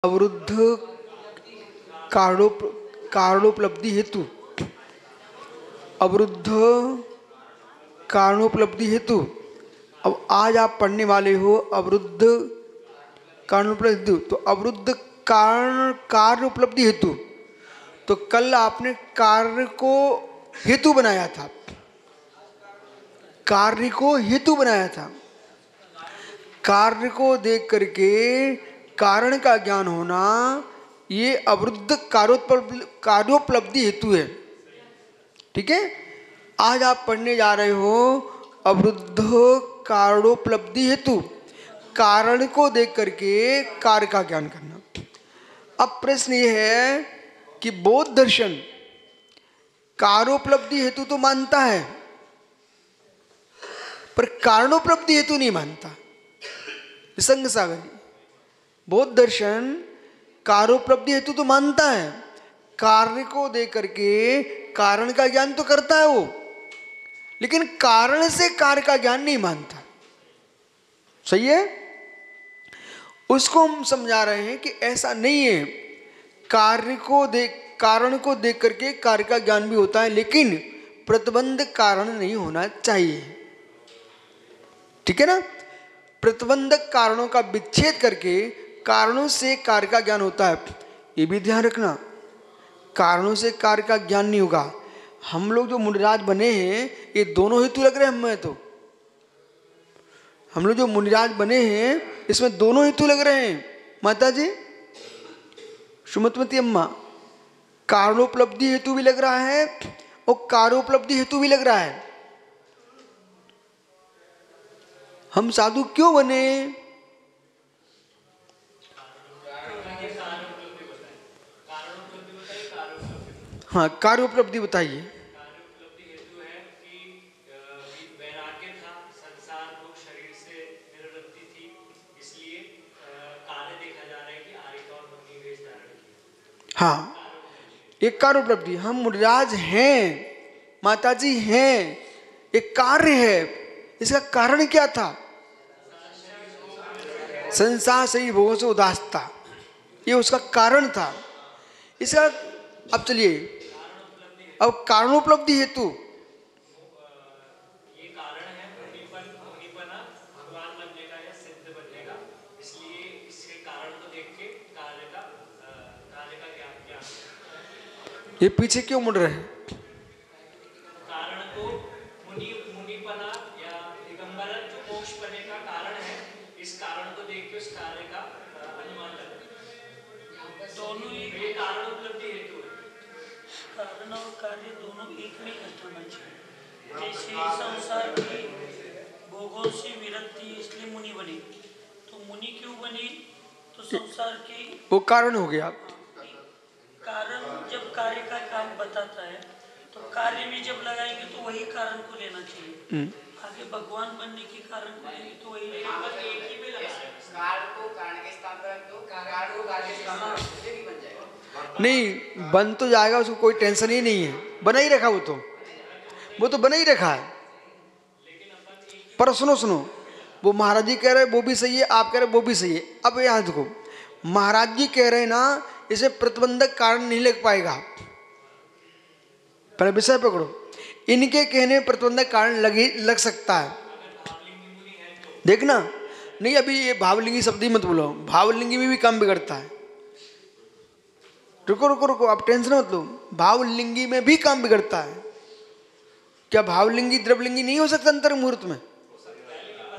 अवरुद्ध कारणोपलब्धि हेतु, अवरुद्ध कारणोपलब्धि हेतु। अब आज आप पढ़ने वाले हो अवरुद्ध कारणोपलब्धि हेतु, तो अवरुद्ध कारण कार्य उपलब्धि हेतु। तो कल आपने कार्य को हेतु बनाया था, कार्य को हेतु बनाया था। कार्य को देख करके कारण का ज्ञान होना, ये अवरुद्ध कार्योपलब्धि हेतु है। ठीक है, आज आप पढ़ने जा रहे हो अवरुद्ध कारणोपलब्धि हेतु, कारण को देख करके कार्य का ज्ञान करना। अब प्रश्न ये है कि बौद्ध दर्शन कार्योपलब्धि हेतु तो मानता है, पर कारणोपलब्धि हेतु नहीं मानता। विसंग सागर बौद्ध दर्शन कार्योपलब्धि हेतु तो मानता है, कार्य को देख करके कारण का ज्ञान तो करता है वो, लेकिन कारण से कार्य का ज्ञान नहीं मानता। सही है, उसको हम समझा रहे हैं कि ऐसा नहीं है। कारण को देख करके कार्य का ज्ञान भी होता है, लेकिन प्रतिबंध कारण नहीं होना चाहिए। ठीक है ना, प्रतिबंधक कारणों का विच्छेद करके कारणों से कार्य का ज्ञान होता है। ये भी ध्यान रखना, कारणों से कार्य का ज्ञान नहीं होगा। हम लोग जो मुनिराज बने हैं, ये दोनों हेतु लग रहे हैं हमें। तो हम लोग जो मुनिराज बने हैं, इसमें दोनों हेतु लग रहे हैं। माता जी सुमतमती अम्मा, कारणोपलब्धि हेतु भी लग रहा है और कार्योपलब्धि हेतु भी लग रहा है। हम साधु क्यों बने? हाँ, कार्योपलब्धि बताइए। हाँ, एक कार्य उपलब्धि, हम मुनिराज हैं, माताजी हैं, एक कार्य है। इसका कारण क्या था? संसार से ही भोगों से उदासता, ये उसका कारण था। इसका अब चलिए, अब कारणोपलब्धि हेतु ये पीछे क्यों मुड़ रहे हैं? कारण को मुनिपना या दिगंबर जो मोक्ष पाने का कारण है, इस कारण को देख के उस कार्य का अनुमान करना। दोनों ये कारण उपलब्धि हेतु है। कारण और कार्य दोनों एक में घटना चाहिए। जैसे संसार की भोगों से विरक्ति, इसलिए मुनि बने। तो मुनि क्यों बने? तो संसार के वो कारण हो गया। कारण जब कार्य का काम बताता है, तो कार्य में जब लगाएंगे तो वही कारण को लेना चाहिए। आगे भगवान बनने के कारण को लेंगे तो वही लेना। एक ही में कारण को कारण के स्थान पर रख दो, कारण को कार्य के स्थान पर रख दो, भी बन जाएगा। नहीं, बन तो जाएगा, उसको कोई टेंशन ही नहीं है, बना ही रखा वो तो बना ही रखा है। पर सुनो, वो महाराज जी कह रहे वो भी सही है, आप कह रहे वो भी सही है। अब यहाँ देखो, महाराज जी कह रहे ना, इसे प्रतिबंधक कारण नहीं लग पाएगा। पहले विषय पकड़ो, इनके कहने में प्रतिबंधक कारण लग सकता है। देखना, नहीं अभी ये भावलिंगी शब्द ही मत बोलो, भावलिंगी में भी काम बिगड़ता है। रुको, आप टेंशन मत लो, भावलिंगी में भी काम बिगड़ता है। क्या भावलिंगी द्रवलिंगी नहीं हो सकता अंतर मुहूर्त में?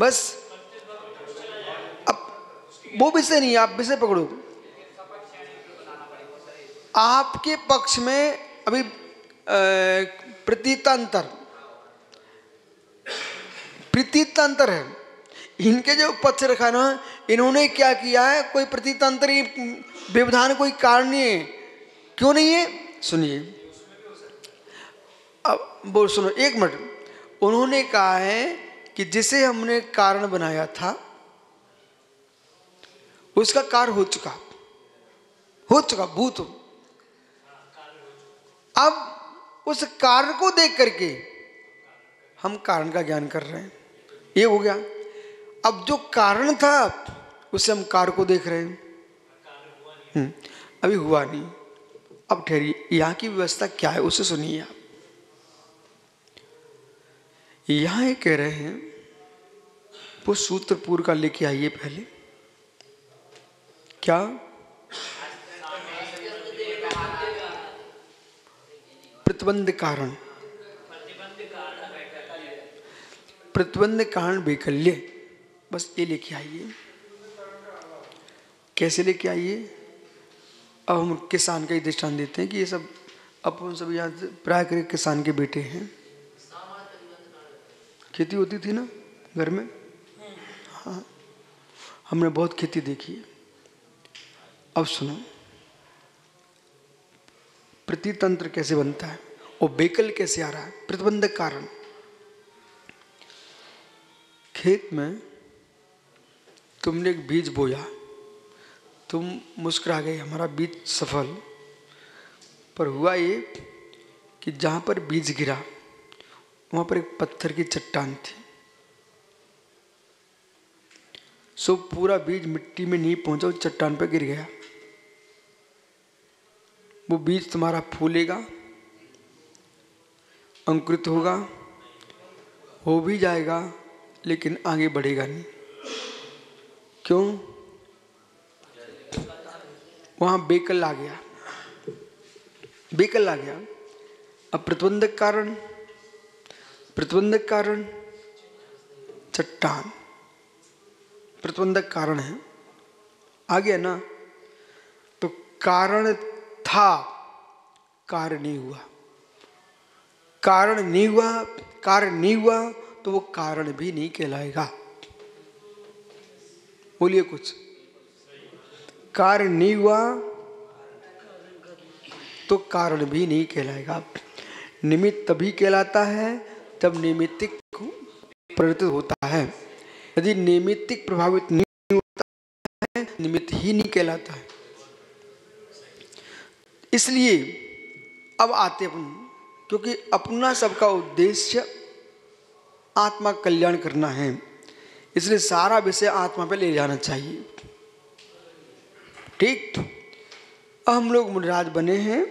बस अब वो विषय नहीं है, आप विषय पकड़ो। आपके पक्ष में अभी प्रतीतांतर है। इनके जो पक्ष रखा ना, इन्होंने क्या किया है, कोई प्रतीतांतर व्यवधान कोई कारण नहीं है। क्यों नहीं है? सुनिए, अब बोल सुनो एक मिनट। उन्होंने कहा है कि जिसे हमने कारण बनाया था उसका कार्य हो चुका भूत। अब उस कार्य को देख करके हम कारण का ज्ञान कर रहे हैं, ये हो गया। अब जो कारण था उससे हम कार्य को देख रहे हैं। अभी हुआ नहीं। अब ठहरिए, यहाँ की व्यवस्था क्या है उसे सुनिए आप। यहाँ ये कह रहे हैं वो सूत्र पूर्व का लेके आइए पहले। क्या? प्रतिबंध कारण, प्रतिबंध कारण वैकल्य, बस ये लेके आइए। कैसे लेके आइए? अब हम किसान का ही दृष्टांत देते हैं कि ये सब अपन सब यहाँ प्राकृतिक किसान के बेटे हैं। खेती होती थी ना घर में, हाँ, हमने बहुत खेती देखी है। अब सुनो, प्रतितंत्र कैसे बनता है और वैकल्य कैसे आ रहा है, प्रतिबंधक कारण। खेत में तुमने एक बीज बोया, तुम मुस्कुरा गए, हमारा बीज सफल। पर हुआ ये कि जहां पर बीज गिरा वहां पर एक पत्थर की चट्टान थी। सो पूरा बीज मिट्टी में नहीं पहुंचा, उस चट्टान पर गिर गया। वो बीज तुम्हारा फूलेगा, अंकुरित होगा, हो भी जाएगा, लेकिन आगे बढ़ेगा नहीं। क्यों? वहां बेकल आ गया, बेकल आ गया। अब प्रतिबंधक कारण, प्रतिबंधक कारण चट्टान प्रतिबंधक कारण है, आ गया ना। तो कारण था, कार्य नहीं हुआ, कारण नहीं हुआ, कार्य नहीं हुआ तो वो कारण भी नहीं कहलाएगा। बोलिए कुछ। कार्य नहीं हुआ तो कारण भी नहीं कहलाएगा। निमित्त तभी कहलाता है जब नैमित्तिक प्रवर्तित होता है। यदि नैमित्तिक प्रभावित नहीं होता है, निमित्त ही नहीं कहलाता है। इसलिए अब आते अपन, क्योंकि अपना सबका उद्देश्य आत्मा कल्याण करना है, इसलिए सारा विषय आत्मा पे ले जाना चाहिए। ठीक? अब हम लोग मुनिराज बने हैं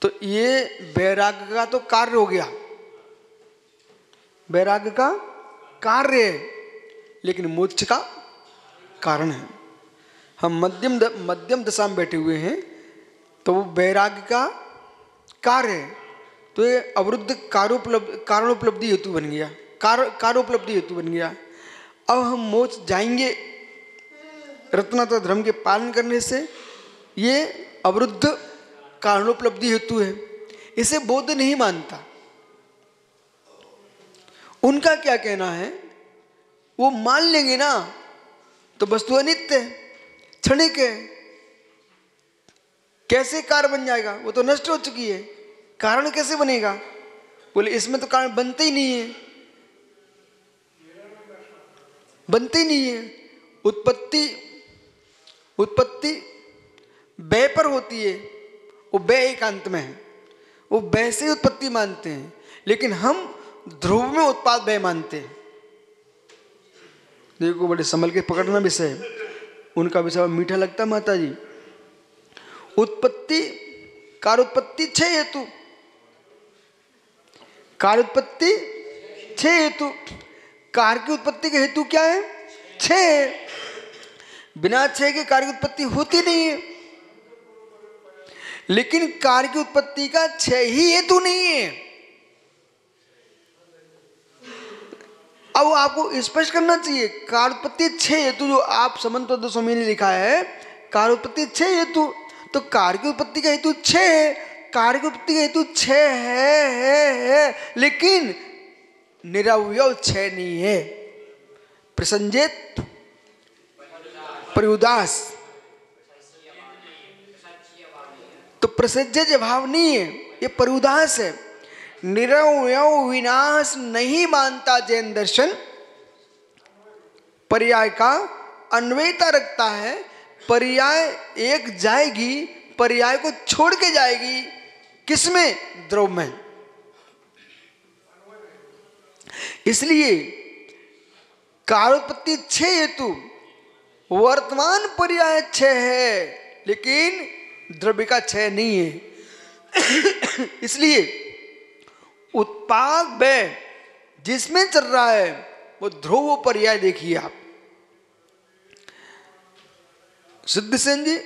तो ये वैराग्य का तो कार्य हो गया, वैराग्य का कार्य है, लेकिन मोक्ष का कारण है। हम मध्यम दशा में बैठे हुए हैं तो वो वैराग्य का कार्य है, तो ये अवरुद्ध कारणोपलब्धि हेतु बन गया, कार्योपलब्धि हेतु बन गया। अब हम मोक्ष जाएंगे रत्नातर धर्म के पालन करने से, ये अवरुद्ध कारणोपलब्धि हेतु है। इसे बौद्ध नहीं मानता। उनका क्या कहना है, वो मान लेंगे ना तो वस्तु अनित्य है, क्षणिक है, कैसे कार्य बन जाएगा, वो तो नष्ट हो चुकी है, कारण कैसे बनेगा? बोले इसमें तो कारण बनते ही नहीं है, बनते ही नहीं है। उत्पत्ति व्यय पर होती है, वो व्यय एकांत में है, वो व्यय से उत्पत्ति मानते हैं, लेकिन हम ध्रुव में उत्पाद व्यय मानते हैं। देखो बड़े संभल के पकड़ना विषय, उनका विषय मीठा लगता है माता जी। उत्पत्ति, कार्योत्पत्ति 6 हेतु, कार्योत्पत्ति 6 हेतु, कार्य की उत्पत्ति के हेतु क्या है? 6। बिना 6 के कार्य की उत्पत्ति होती नहीं है, लेकिन कार्य की उत्पत्ति का 6 ही हेतु नहीं है। अब आपको स्पष्ट करना चाहिए, कार्योत्पत्ति 6 हेतु जो आप समन्त स्वामी ने लिखा है, कार्योत्पत्ति 6 हेतु, तो कार्य की उत्पत्ति का हेतु 6 है, कार्य की उत्पत्ति का हेतु 6 है, लेकिन निरवयव 6 नहीं है। प्रसंजित, प्रयुदास, तो प्रसज्य भाव नहीं है, ये प्रयुदास है। निरवयव विनाश नहीं मानता जैन दर्शन, पर्याय का अन्वयता रखता है। पर्याय एक जाएगी, पर्याय को छोड़ के जाएगी, किसमें? द्रव्य में। इसलिए कार्योत्पत्ति 6 हेतु, वर्तमान पर्याय क्षय है लेकिन द्रव्य का क्षय नहीं है। इसलिए उत्पाद व्यय जिसमें चल रहा है वो ध्रुव पर्याय देखिए आप। सिद्ध सेन जी,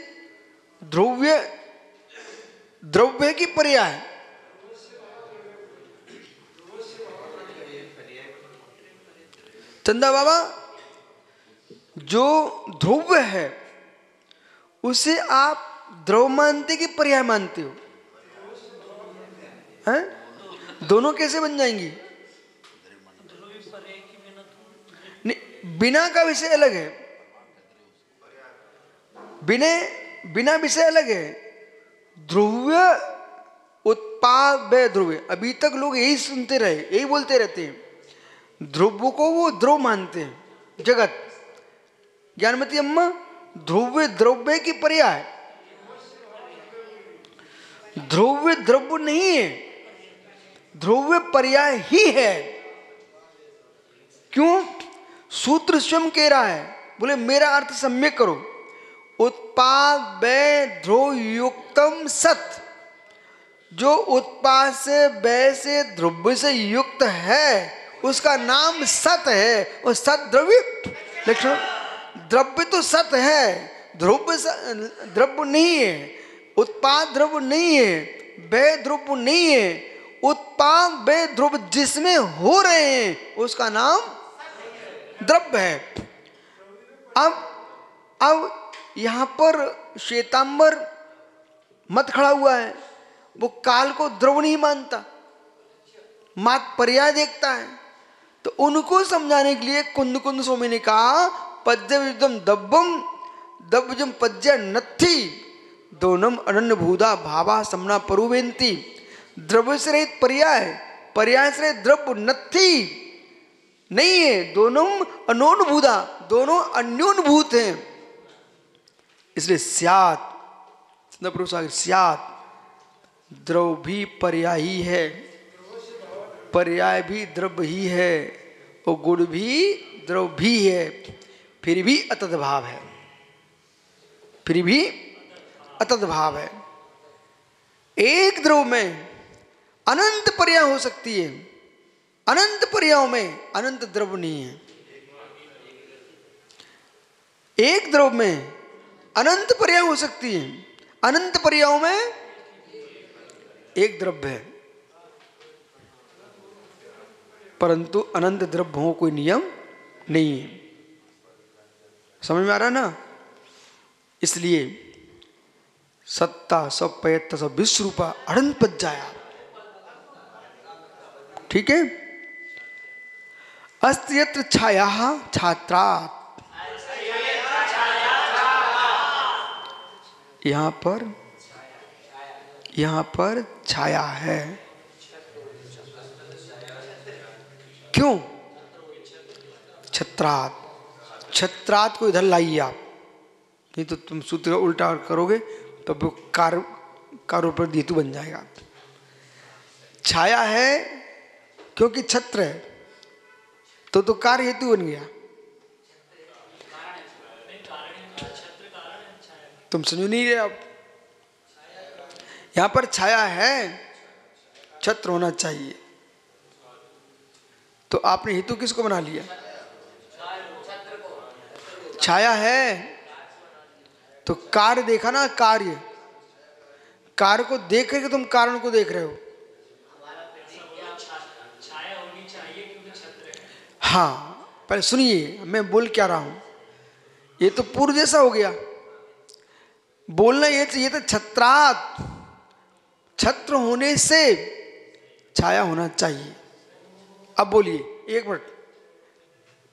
द्रव्य की पर्याय चंदा बाबा, जो ध्रुव है उसे आप द्रव मानते कि पर्याय मानते हो? हैं? दोनों कैसे बन जाएंगी? नहीं, बिना का विषय अलग है, बिना विषय अलग है। ध्रुव उत्पाद व्यय ध्रुव, अभी तक लोग यही सुनते रहे, यही बोलते रहते हैं। ध्रुव को वो ध्रुव मानते हैं जगत। ज्ञानमती अम्मा, ध्रुव द्रव्य की पर्याय, ध्रुव द्रव्य नहीं है, ध्रुव पर्याय ही है। क्यों? सूत्र स्वयं कह रहा है, बोले मेरा अर्थ सम्यक करो। उत्पाद व्यय ध्रुव युक्तम सत, जो उत्पाद से व्यय से द्रव्य से युक्त है उसका नाम सत है। और सत द्रव्य लक्षण, द्रव्य तो सत है, द्रव्य नहीं है, उत्पाद द्रव्य नहीं है, व्यय द्रव्य नहीं है। उत्पाद व्यय द्रव्य जिसमें हो रहे हैं उसका नाम द्रव्य है। अब यहां पर श्वेतांबर मत खड़ा हुआ है, वो काल को द्रव नहीं मानता, मात पर्याय देखता है। तो उनको समझाने के लिए कुंद स्वामी ने कहा पद्यम दब्बम दब्बजम पद्य नत्थी दोनम अनन्य भूदा भावा समना परुवेंती। द्रव्य से रहित पर्याय, पर्याय से रहित द्रव्य नत्थी नहीं है, दोनों अनोन्भूता, दोनों अन्योन्भूत हैं। इसलिए स्यात् स्यात् द्रव भी पर्याय ही है, पर्याय भी द्रव्य ही है, और गुण भी द्रव भी है, फिर भी अतद भाव है, फिर भी अतद भाव है। एक द्रव में अनंत पर्याय हो सकती है, अनंत पर्यायों में अनंत द्रव्य नहीं है। एक द्रव में अनंत पर्याय हो सकती है, अनंत पर्यायों में एक द्रव्य है, परंतु अनंत द्रव्य हो कोई नियम नहीं है। समझ में आ रहा ना? इसलिए सत्ता सब पयत्त सब विश्व रूपा अड़न पच जाया। ठीक है। अस्त्यत्र छाया छात्रात्, यहां पर छाया है। क्यों? छत्रात्, छत्रात् को इधर लाइए आप, नहीं तो तुम सूत्र उल्टा करोगे तो कार पर हेतु बन जाएगा। छाया है क्योंकि छत्र है, तो कार्य हेतु बन गया। तुम समझ नहीं रहे अब। यहां पर छाया है, छत्र होना चाहिए, तो आपने हेतु किसको बना लिया? छाया है तो कार्य देखा ना, कार्य, कार्य को देख करके तुम कारण को देख रहे हो। हाँ, पहले सुनिए मैं बोल क्या रहा हूं। ये तो पूर्व जैसा हो गया, बोलना ये चाहिए था छत्रात्, छत्र होने से छाया होना चाहिए। अब बोलिए, एक मिनट,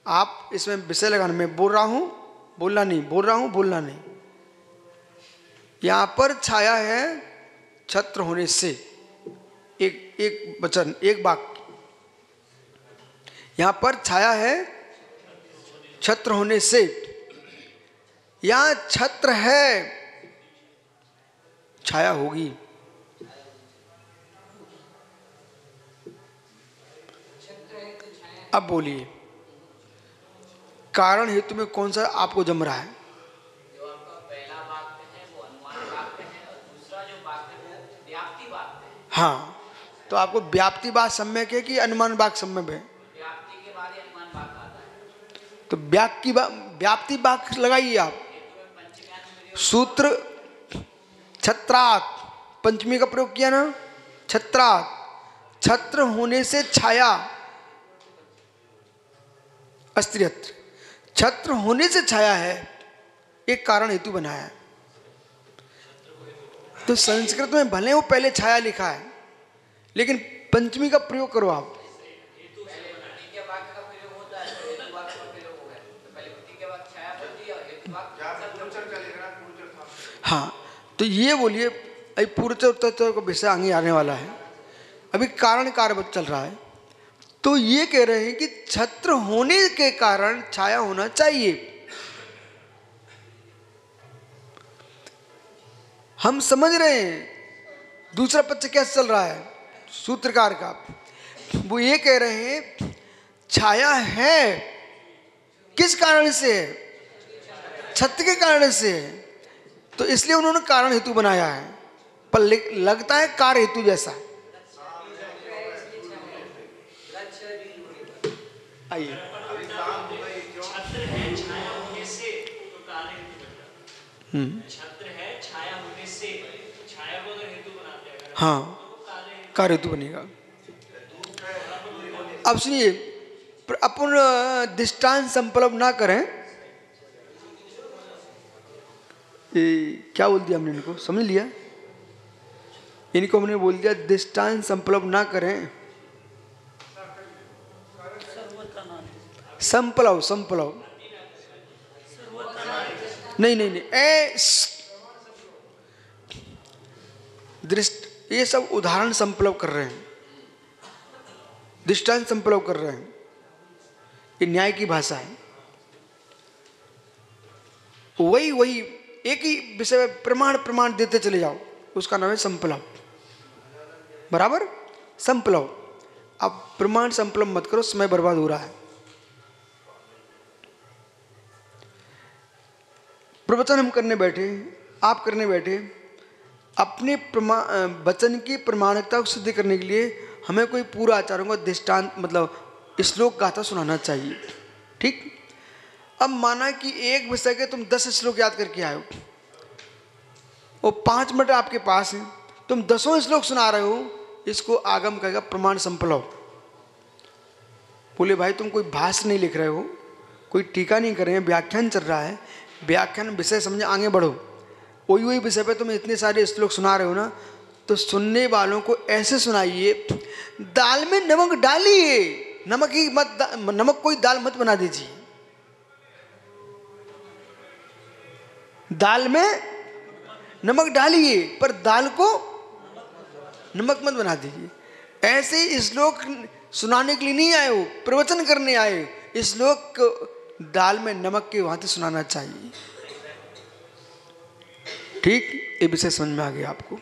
आप इसमें विषय लगाना, मैं बोल रहा हूं बोलना नहीं, बोल रहा हूं बोलना नहीं। यहां पर छाया है छत्र होने से, एक वचन, एक वाक्य। यहां पर छाया है छत्र होने से, यहां छत्र है, छाया होगी। अब बोलिए, कारण हेतु में कौन सा आपको जम रहा है? दूसरा जो बात है वो व्याप्ति बात है। हाँ, तो आपको व्याप्ति बात सम्यक है कि अनुमान बात सम्यक है? व्याप्ति के बाद ही अनुमान बात आता है। तो व्याप्ति बात लगाइए आप। सूत्र छत्रात्, पंचमी का प्रयोग किया ना, छत्रात्, छत्र होने से छाया, अस्त्रियत्र, छत्र होने से छाया है, एक कारण हेतु बनाया है। तो संस्कृत में भले वो पहले छाया लिखा है, लेकिन पंचमी का प्रयोग करो आप। हाँ, तो ये बोलिए, अभी पूर्वोत्तर का विषय आगे आने वाला है, अभी कारण कार्यवत चल रहा है। तो ये कह रहे हैं कि छत्र होने के कारण छाया होना चाहिए। हम समझ रहे हैं दूसरा पक्ष कैसे चल रहा है सूत्रकार का। वो ये कह रहे हैं छाया है, किस कारण से है? छत्र के कारण से है, तो इसलिए उन्होंने कारण हेतु बनाया है, पर लगता है कार्य हेतु जैसा। आइए, छत्र है छाया होने से तो कार्य हेतु बन जाता है। छत्र है छाया होने से, छाया को अगर हेतु बनाते हैं, हाँ, कार्य हेतु बनेगा। अब सुनिए, अपन दृष्टांत संपलव ना करें। क्या बोल दिया हमने इनको, समझ लिया? इनको हमने बोल दिया दृष्टांत संपलव ना करें। संपलव, संपलव नहीं नहीं नहीं, दृष्ट, ये सब उदाहरण संपलव कर रहे हैं, दृष्टांत संपलव कर रहे हैं। ये न्याय की भाषा है। वही एक ही विषय में प्रमाण देते चले जाओ, उसका नाम है संपलव। बराबर, संपलव। अब प्रमाण संपलव मत करो, समय बर्बाद हो रहा है। प्रवचन हम करने बैठे, आप करने बैठे, अपने वचन की प्रमाणिकता को सिद्ध करने के लिए हमें कोई पूरा आचार्यों का दृष्टांत मतलब श्लोक गाथा सुनाना चाहिए। ठीक। अब माना कि एक विषय के तुम 10 श्लोक याद करके आए हो और 5 मिनट आपके पास है, तुम 10 श्लोक सुना रहे हो, इसको आगम कहेगा प्रमाण संपलव। बोले भाई तुम कोई भाष्य नहीं लिख रहे हो, कोई टीका नहीं कर रहे हैं, व्याख्यान चल रहा है, व्याख्यान विषय समझे आगे बढ़ो। वही विषय पे तुम इतने सारे श्लोक सुना रहे हो ना, तो सुनने वालों को ऐसे सुनाइए, दाल में नमक डालिए, नमक कोई दाल मत बना दीजिए, दाल में नमक डालिए पर दाल को नमक मत बना दीजिए। ऐसे श्लोक सुनाने के लिए नहीं आए हो, प्रवचन करने आए हो। श्लोक को दाल में नमक के भांति सुनाना चाहिए। ठीक, ये विषय समझ में आ गया आपको।